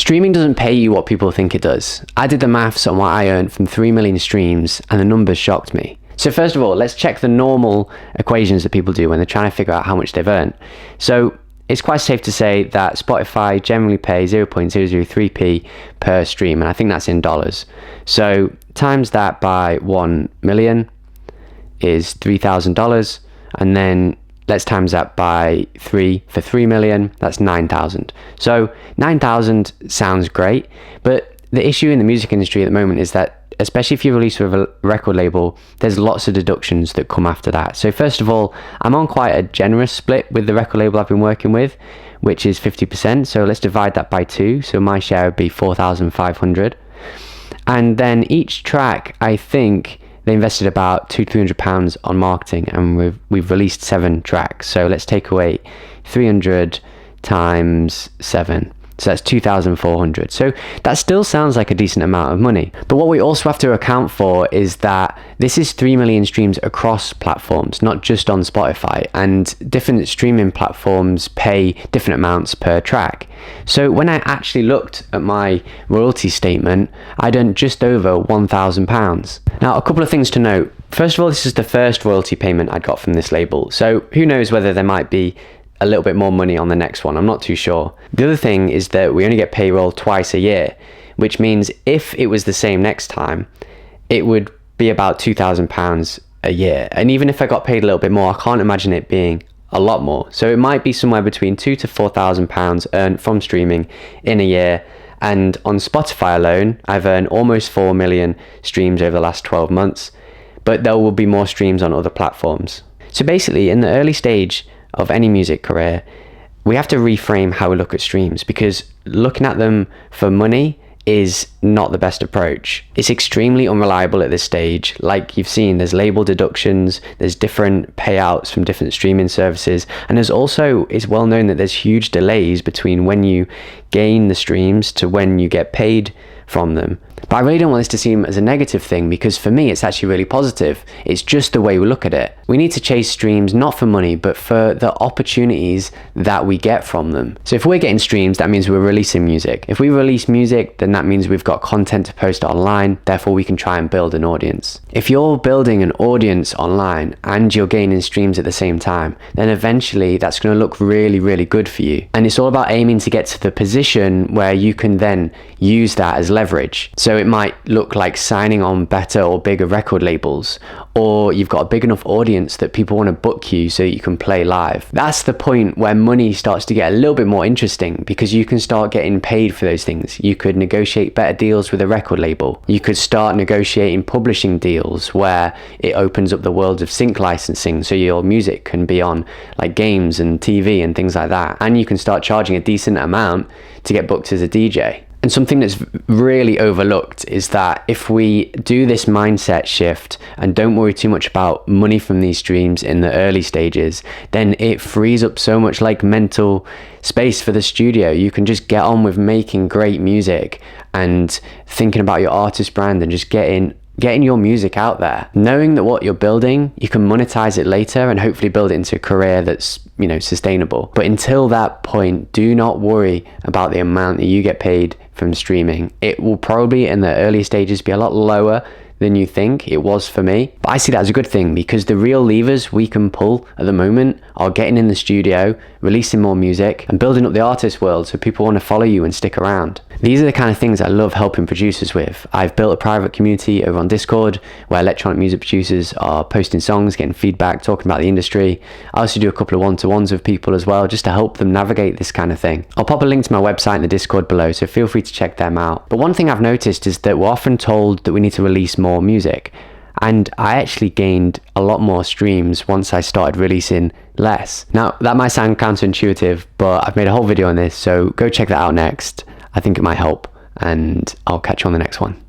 Streaming doesn't pay you what people think it does. I did the maths on what I earned from 3 million streams and the numbers shocked me. So first of all, let's check the normal equations that people do when they're trying to figure out how much they've earned. So it's quite safe to say that Spotify generally pays 0.003p per stream, and I think that's in dollars. So times that by 1 million is $3,000, and then let's times that by 3 for 3 million, that's 9,000. So 9,000 sounds great, but the issue in the music industry at the moment is that, especially if you release with a record label, there's lots of deductions that come after that. So first of all, I'm on quite a generous split with the record label I've been working with, which is 50%. So let's divide that by 2. So my share would be 4,500. And then each track, I think they invested about £200-300 on marketing, and we've released 7 tracks. So let's take away 300 times 7. So that's 2,400. So that still sounds like a decent amount of money. But what we also have to account for is that this is 3 million streams across platforms, not just on Spotify. And different streaming platforms pay different amounts per track. So when I actually looked at my royalty statement, I'd earned just over £1,000. Now, a couple of things to note. First of all, this is the first royalty payment I'd got from this label. So who knows whether there might be a little bit more money on the next one. I'm not too sure. The other thing is that we only get payroll twice a year, which means if it was the same next time, it would be about £2,000 a year. And even if I got paid a little bit more, I can't imagine it being a lot more. So it might be somewhere between £2,000 to £4,000 earned from streaming in a year. And on Spotify alone, I've earned almost 4 million streams over the last 12 months, but there will be more streams on other platforms. So basically, in the early stage of any music career, we have to reframe how we look at streams, because looking at them for money is not the best approach. It's extremely unreliable at this stage. Like you've seen, there's label deductions, there's different payouts from different streaming services, and there's also, it's well known that there's huge delays between when you gain the streams to when you get paid from them. But I really don't want this to seem as a negative thing, because for me it's actually really positive. It's just the way we look at it. We need to chase streams not for money, but for the opportunities that we get from them. So if we're getting streams, that means we're releasing music. If we release music, then that means we've got content to post online, therefore we can try and build an audience. If you're building an audience online and you're gaining streams at the same time, then eventually that's going to look really, really good for you. And it's all about aiming to get to the position where you can then use that as leverage. So it might look like signing on better or bigger record labels, or you've got a big enough audience that people want to book you so you can play live. That's the point where money starts to get a little bit more interesting, because you can start getting paid for those things. You could negotiate better deals with a record label. You could start negotiating publishing deals where it opens up the world of sync licensing, so your music can be on like games and TV and things like that. And you can start charging a decent amount to get booked as a DJ. And something that's really overlooked is that if we do this mindset shift and don't worry too much about money from these streams in the early stages, then it frees up so much like mental space for the studio. You can just get on with making great music and thinking about your artist brand and just getting your music out there, knowing that what you're building, you can monetize it later and hopefully build it into a career that's, sustainable. But until that point, do not worry about the amount that you get paid from streaming. It will probably in the early stages be a lot lower than you think. It was for me, but I see that as a good thing, because the real levers we can pull at the moment are getting in the studio, releasing more music, and building up the artist world so people want to follow you and stick around. These are the kind of things I love helping producers with. I've built a private community over on Discord where electronic music producers are posting songs, getting feedback, talking about the industry. I also do a couple of one-to-ones with people as well, just to help them navigate this kind of thing. I'll pop a link to my website in the Discord below, so feel free to check them out. But one thing I've noticed is that we're often told that we need to release more music, and I actually gained a lot more streams once I started releasing less. Now, that might sound counterintuitive, but I've made a whole video on this, so go check that out next. I think it might help, and I'll catch you on the next one.